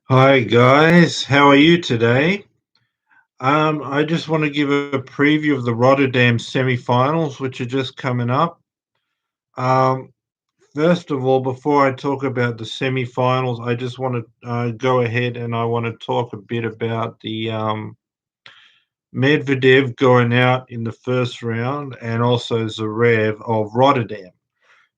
Hi guys, how are you today? I just want to give a preview of the Rotterdam semi-finals, which are just coming up. Um, First of all, before I talk about the semi-finals, I just want to go ahead and I want to talk a bit about the Medvedev going out in the first round and also Zverev of Rotterdam.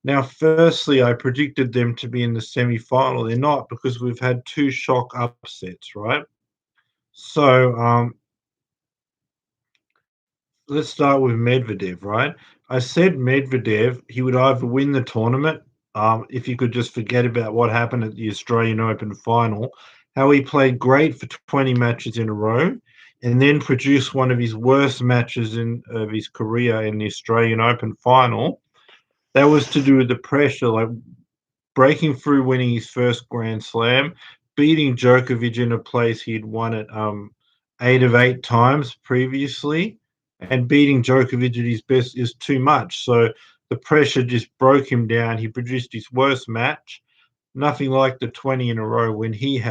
Now, firstly, I predicted them to be in the semi-final. They're not because we've had two shock upsets, right? So, let's start with Medvedev, right? I said Medvedev, he would either win the tournament, if you could just forget about what happened at the Australian Open final, how he played great for 20 matches in a row, and then produced one of his worst matches of his career in the Australian Open final. That was to do with the pressure, like breaking through, winning his first Grand Slam, beating Djokovic in a place he'd won it 8 of 8 times previously, and beating Djokovic at his best is too much. So the pressure just broke him down. He produced his worst match. Nothing like the 20 in a row when he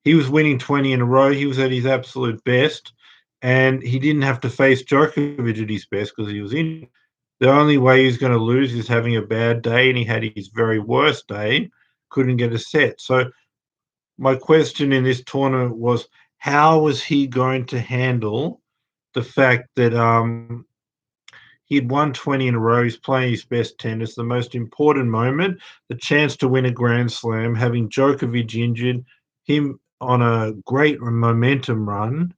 was winning 20 in a row. He was at his absolute best, and he didn't have to face Djokovic at his best because he was in. The only way he's going to lose is having a bad day, and he had his very worst day, couldn't get a set. So my question in this tournament was, how was he going to handle the fact that he'd won 20 in a row, he's playing his best tennis, the most important moment, the chance to win a Grand Slam, having Djokovic injured, him on a great momentum run,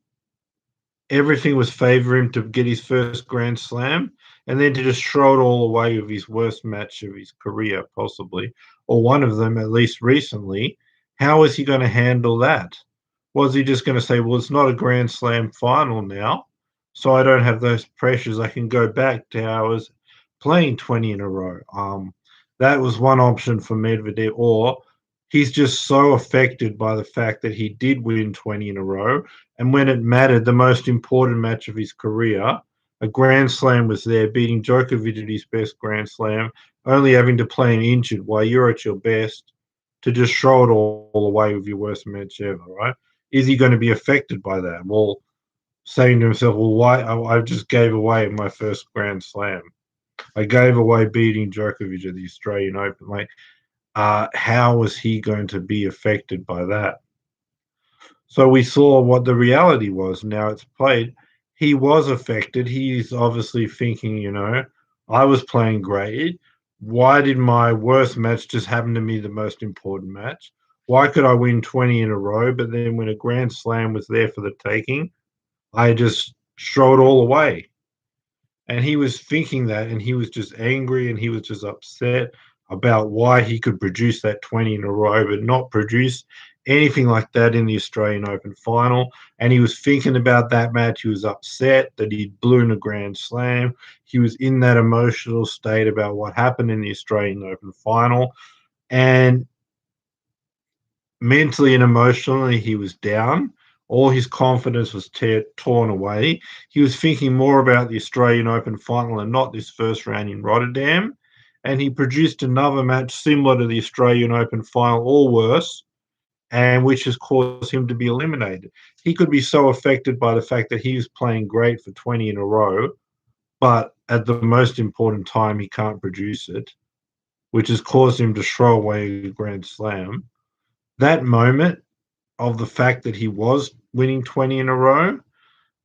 everything was favouring him to get his first Grand Slam, and then to just throw it all away with his worst match of his career, possibly, or one of them at least recently. How is he going to handle that? Was he just going to say, well, it's not a Grand Slam final now, so I don't have those pressures. I can go back to how I was playing 20 in a row. That was one option for Medvedev, or he's just so affected by the fact that he did win 20 in a row. And when it mattered, the most important match of his career, a Grand Slam was there, beating Djokovic at his best Grand Slam, only having to play an injured while you're at your best to just throw it all away with your worst match ever, right? Is he going to be affected by that? Well, saying to himself, well, why? I just gave away my first Grand Slam. I gave away beating Djokovic at the Australian Open. Like, how was he going to be affected by that? So we saw what the reality was. Now it's played. He was affected. He's obviously thinking, I was playing great. Why did my worst match just happen to be the most important match? Why could I win 20 in a row? But then when a Grand Slam was there for the taking, I just throw it all away. And he was thinking that, and he was just angry and he was just upset about why he could produce that 20 in a row, but not produce anything like that in the Australian Open final. And he was thinking about that match. He was upset that he'd blown a Grand Slam. He was in that emotional state about what happened in the Australian Open final. And mentally and emotionally, he was down. All his confidence was torn away. He was thinking more about the Australian Open final and not this first round in Rotterdam. And he produced another match similar to the Australian Open final, or worse, and which has caused him to be eliminated. He could be so affected by the fact that he was playing great for 20 in a row, but at the most important time, he can't produce it, which has caused him to throw away a Grand Slam. That moment of the fact that he was winning 20 in a row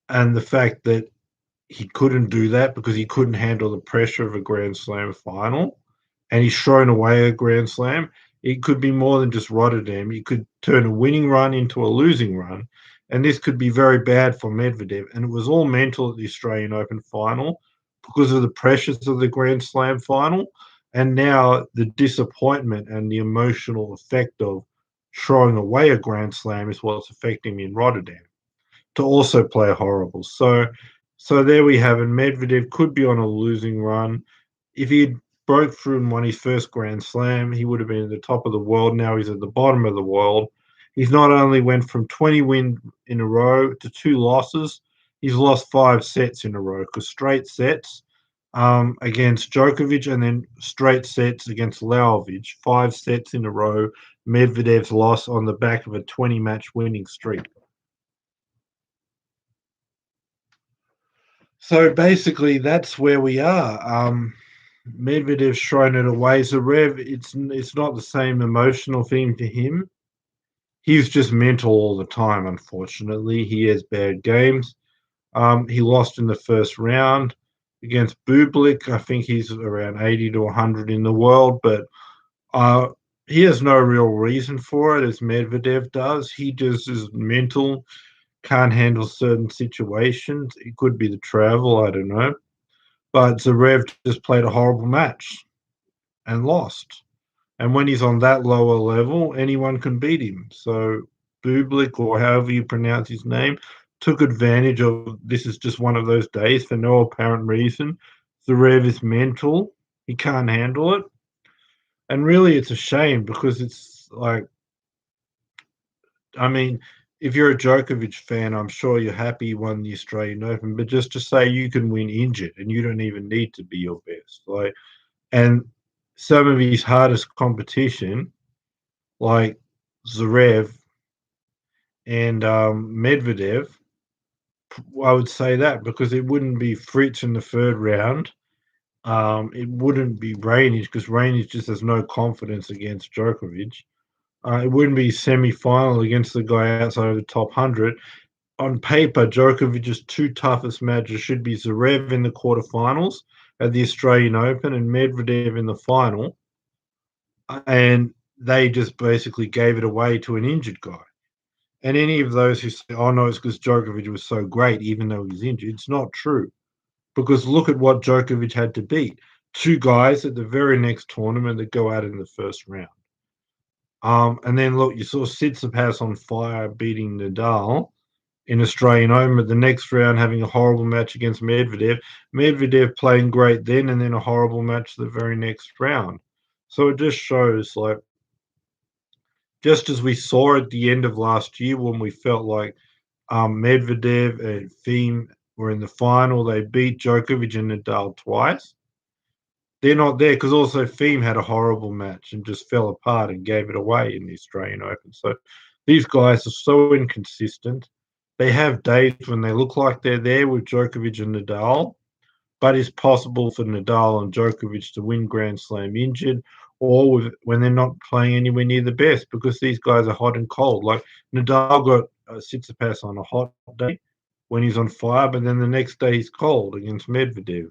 and the fact that he couldn't do that because he couldn't handle the pressure of a Grand Slam final and he's thrown away a Grand Slam. It could be more than just Rotterdam. You could turn a winning run into a losing run. And this could be very bad for Medvedev. And it was all mental at the Australian Open final because of the pressures of the Grand Slam final. And now the disappointment and the emotional effect of throwing away a Grand Slam is what's affecting me in Rotterdam to also play horrible. So there we have it. Medvedev could be on a losing run. If he broke through and won his first Grand Slam, he would have been at the top of the world. Now he's at the bottom of the world. He's not only went from 20 wins in a row to 2 losses, he's lost 5 sets in a row because straight sets against Djokovic and then straight sets against Lajovic, 5 sets in a row. Medvedev's loss on the back of a 20-match winning streak. So basically, that's where we are. Medvedev's thrown it away. Zverev, it's not the same emotional thing to him. He's just mental all the time. Unfortunately, he has bad games. He lost in the first round against Bublik. I think he's around 80 to 100 in the world, but uh, he has no real reason for it, as Medvedev does. He just is mental, can't handle certain situations. It could be the travel, I don't know. But Zverev just played a horrible match and lost. And when he's on that lower level, anyone can beat him. So Bublik, or however you pronounce his name, took advantage of this is just one of those days for no apparent reason. Zverev is mental. He can't handle it. And really, it's a shame because it's like, I mean, if you're a Djokovic fan, I'm sure you're happy he won the Australian Open, but just to say you can win injured and you don't even need to be your best. And some of his hardest competition, like Zverev and Medvedev, I would say that because it wouldn't be Fritz in the third round. It wouldn't be Raonic because Raonic just has no confidence against Djokovic. It wouldn't be semi-final against the guy outside of the top 100. On paper, Djokovic's two toughest matches should be Zverev in the quarterfinals at the Australian Open and Medvedev in the final. And they just basically gave it away to an injured guy. And any of those who say, oh, no, it's because Djokovic was so great, even though he's injured, it's not true. Because look at what Djokovic had to beat. Two guys at the very next tournament that go out in the first round. And then look, you saw Tsitsipas on fire beating Nadal in Australian Open, but the next round having a horrible match against Medvedev. Medvedev playing great then, and then a horrible match the very next round. So it just shows, like, just as we saw at the end of last year when we felt like Medvedev and Thiem were in the final, they beat Djokovic and Nadal twice. They're not there because also Thiem had a horrible match and just fell apart and gave it away in the Australian Open. So these guys are so inconsistent. They have days when they look like they're there with Djokovic and Nadal, but it's possible for Nadal and Djokovic to win Grand Slam injured when they're not playing anywhere near the best because these guys are hot and cold. Like Nadal got Tsitsipas on a hot day when he's on fire, but then the next day he's cold against Medvedev.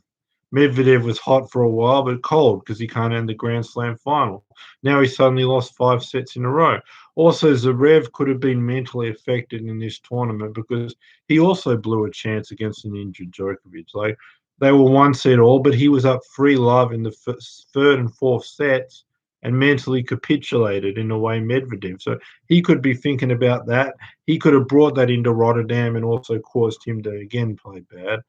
Medvedev was hot for a while, but cold because he can't end the Grand Slam final. Now he suddenly lost 5 sets in a row. Also, Zverev could have been mentally affected in this tournament because he also blew a chance against an injured Djokovic. Like they were one set all, but he was up 3-love in the third and fourth sets and mentally capitulated in a way Medvedev. So he could be thinking about that. He could have brought that into Rotterdam and also caused him to again play bad.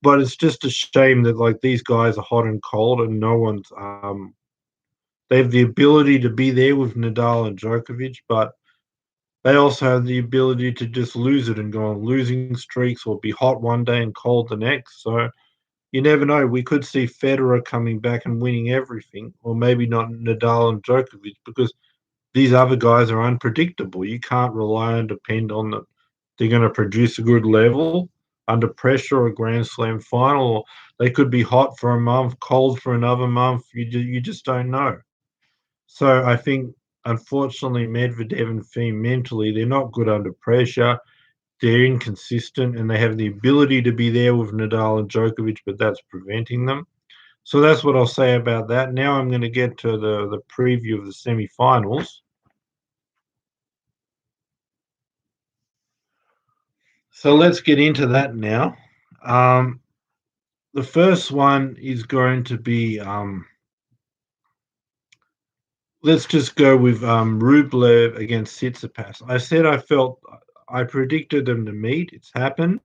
But it's just a shame that like these guys are hot and cold and no one's they have the ability to be there with Nadal and Djokovic, but they also have the ability to just lose it and go on losing streaks or be hot one day and cold the next. So you never know. We could see Federer coming back and winning everything, or maybe not Nadal and Djokovic because these other guys are unpredictable. You can't rely and depend on them. They're going to produce a good level under pressure or a Grand Slam final. Or they could be hot for a month, cold for another month. You just don't know. So I think, unfortunately, Medvedev and Thiem mentally, they're not good under pressure. They're inconsistent and they have the ability to be there with Nadal and Djokovic, but that's preventing them. So that's what I'll say about that. Now I'm going to get to the preview of the semi-finals. So let's get into that now. The first one is going to be let's just go with Rublev against Tsitsipas. I said I predicted them to meet. It's happened.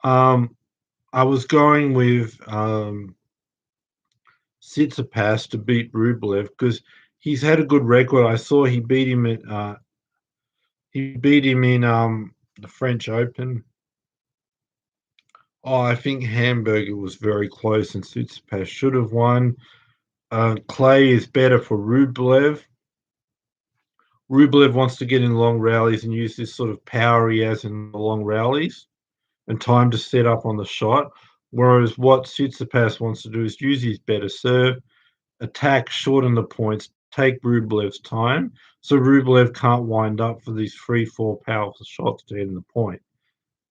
I was going with Tsitsipas to beat Rublev because he's had a good record. I saw he beat him in the French Open. Oh, I think Hamburger was very close and Tsitsipas should have won. Clay is better for Rublev. Rublev wants to get in long rallies and use this sort of power he has in the long rallies and time to set up on the shot. Whereas what Tsitsipas wants to do is use his better serve, attack, shorten the points, take Rublev's time, so Rublev can't wind up for these 3-4 powerful shots to end the point.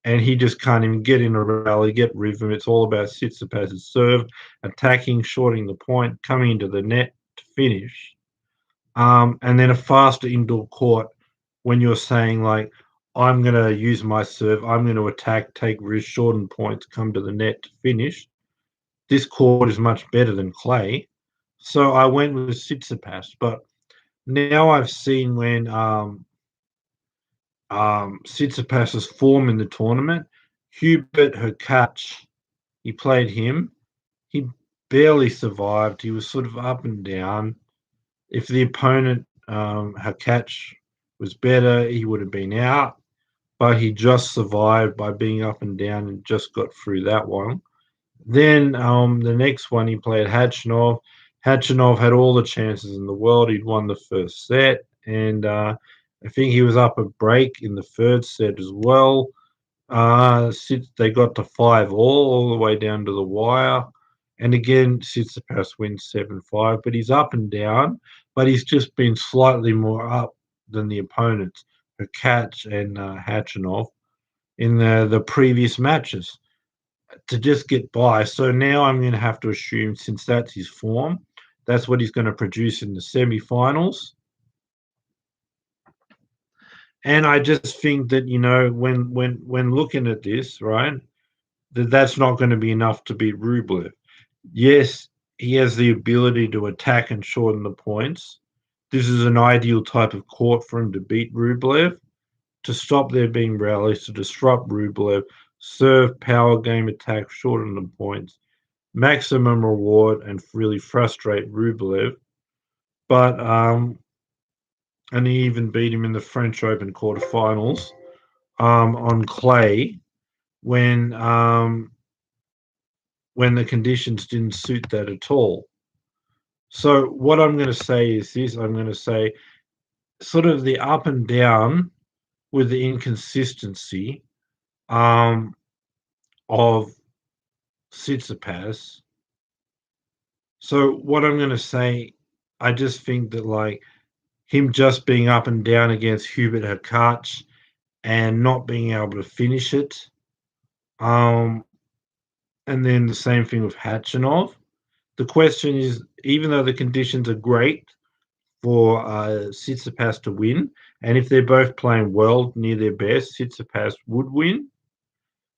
And he just can't even get in a rally, get rhythm. It's all about Tsitsipas's serve, attacking, shorting the point, coming into the net to finish. And then a faster indoor court when you're saying like, I'm going to use my serve, I'm going to attack, take risks, shorten points, come to the net to finish. This court is much better than clay. So I went with Tsitsipas. But now I've seen when Tsitsipas's form in the tournament, Hubert Hurkacz, he played him. He barely survived. He was sort of up and down. If the opponent, Hurkacz, was better, he would have been out. But he just survived by being up and down and just got through that one. Then the next one he played Khachanov. Khachanov had all the chances in the world. He'd won the first set, and I think he was up a break in the third set as well. They got to 5-all the way down to the wire. And again, Tsitsipas wins 7-5, but he's up and down, but he's just been slightly more up than the opponents, Hurkacz and Khachanov, in the previous matches to just get by. So now I'm going to have to assume, since that's his form, that's what he's going to produce in the semi-finals. And I just think that, you know, when looking at this, right, that's not going to be enough to beat Rublev. Yes, he has the ability to attack and shorten the points. This is an ideal type of court for him to beat Rublev, to stop there being rallies, to disrupt Rublev, serve, power game, attack, shorten the points, maximum reward, and really frustrate Rublev. But and he even beat him in the French Open quarterfinals on clay when the conditions didn't suit that at all. So what I'm going to say is this: I'm going to say sort of the up and down with the inconsistency of Tsitsipas. So what I'm going to say, I just think that like him just being up and down against Hubert Hurkacz and not being able to finish it. And then the same thing with Khachanov. The question is, even though the conditions are great for Tsitsipas to win, and if they're both playing well near their best, Tsitsipas would win.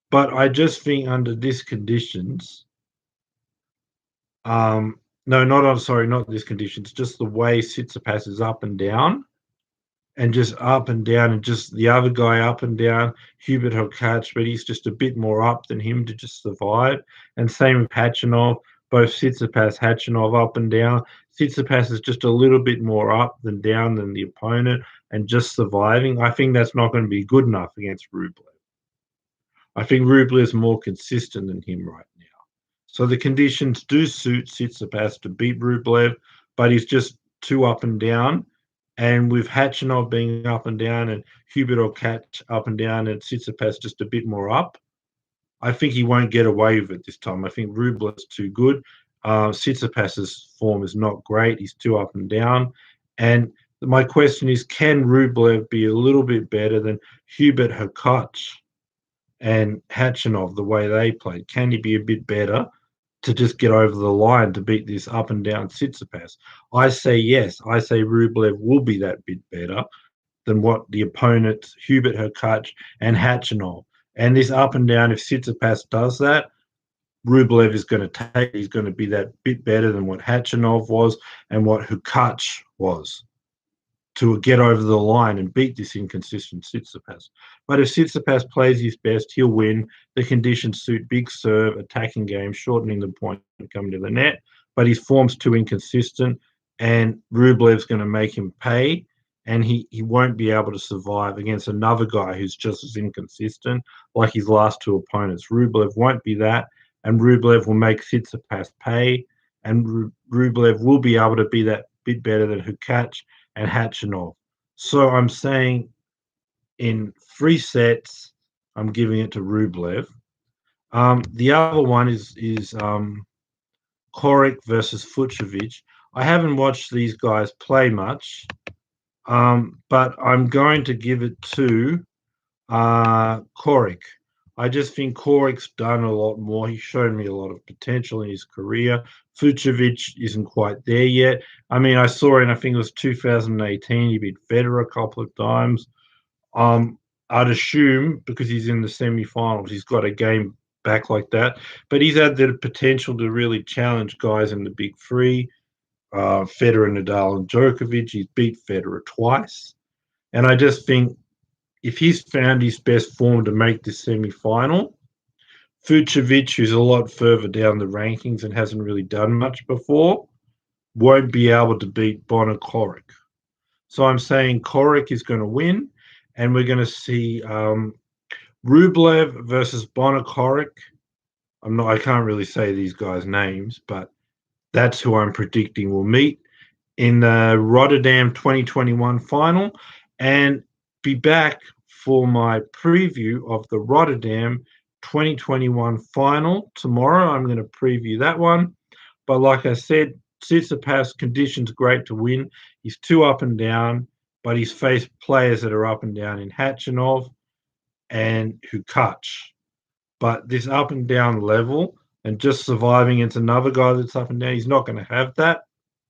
But I just think under these conditions, no, not these conditions, just the way Tsitsipas is up and down, and just up and down, and just the other guy up and down, Hubert Hurkacz, but he's just a bit more up than him to just survive. And same with Khachanov, both Tsitsipas, Khachanov up and down. Tsitsipas is just a little bit more up than down than the opponent and just surviving. I think that's not going to be good enough against Rublev. I think Rublev is more consistent than him right now. So the conditions do suit Tsitsipas to beat Rublev, but he's just too up and down. And with Khachanov being up and down and Hubert Hurkacz up and down and Tsitsipas just a bit more up, I think he won't get away with it this time. I think Rublev's too good. Tsitsipas's form is not great. He's too up and down. And my question is, can Rublev be a little bit better than Hubert Hurkacz and Khachanov, the way they played? Can he be a bit better to just get over the line to beat this up and down Tsitsipas? I say yes. I say Rublev will be that bit better than what the opponents, Hubert Hurkacz and Khachanov. And this up and down, if Tsitsipas does that, Rublev is going to take, he's going to be that bit better than what Khachanov was and what Hurkacz was, to get over the line and beat this inconsistent Tsitsipas. But if Tsitsipas plays his best, he'll win. The conditions suit big serve, attacking game, shortening the point and coming to the net. But his form's too inconsistent, and Rublev's going to make him pay, and he won't be able to survive against another guy who's just as inconsistent, like his last two opponents. Rublev won't be that, and Rublev will make Tsitsipas pay, and Rublev will be able to be that bit better than Hurkacz and Khachanov. So I'm saying in 3 sets, I'm giving it to Rublev. The other one is Korik versus Fucsovics. I haven't watched these guys play much, but I'm going to give it to Korik. I just think Korik's done a lot more. He's shown me a lot of potential in his career. Fucsovics isn't quite there yet. I mean, I saw in, I think it was 2018, he beat Federer a couple of times. Um, I'd assume because he's in the semi-finals, he's got a game back like that. But he's had the potential to really challenge guys in the big three, Federer, Nadal, and Djokovic. He's beat Federer twice. And I just think if he's found his best form to make this semi-final, Fucsovics, who's a lot further down the rankings and hasn't really done much before, won't be able to beat Bonner Korik. So I'm saying Korik is going to win, and we're going to see Rublev versus Bonner Korik. I can't really say these guys' names, but that's who I'm predicting will meet in the Rotterdam 2021 final, and be back for my preview of the Rotterdam 2021 final tomorrow. I'm going to preview that one. But like I said, Tsitsipas conditions great to win. He's too up and down, but he's faced players that are up and down in Khachanov and Hukac. But this up and down level and just surviving against another guy that's up and down, he's not going to have that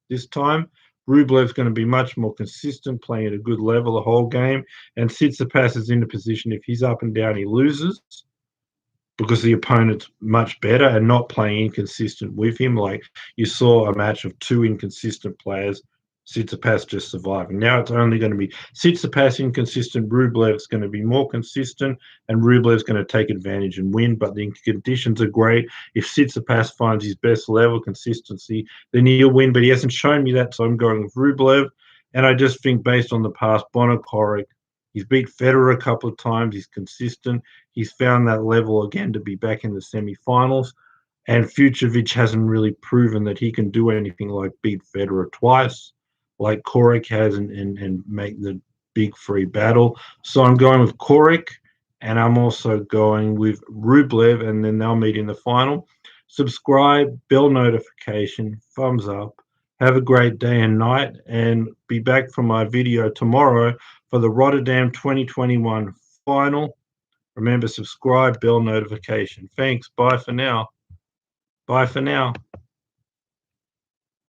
this time. Rublev's going to be much more consistent, playing at a good level the whole game. And Tsitsipas is in a position, if he's up and down, he loses because the opponent's much better and not playing inconsistent with him. Like you saw a match of two inconsistent players, Tsitsipas just surviving. Now it's only going to be Tsitsipas inconsistent, Rublev's going to be more consistent, and Rublev's going to take advantage and win. But the conditions are great. If Tsitsipas finds his best level consistency, then he'll win. But he hasn't shown me that, so I'm going with Rublev. And I just think based on the past, Bonner Korik, he's beat Federer a couple of times. He's consistent. He's found that level again to be back in the semi-finals. And Fucsovics hasn't really proven that he can do anything like beat Federer twice, like Korik has, and make the big free battle. So I'm going with Korik, and I'm also going with Rublev, and then they'll meet in the final. Subscribe, bell notification, thumbs up. Have a great day and night, and be back for my video tomorrow for the Rotterdam 2021 final. Remember, subscribe, bell notification. Thanks. Bye for now. Bye for now.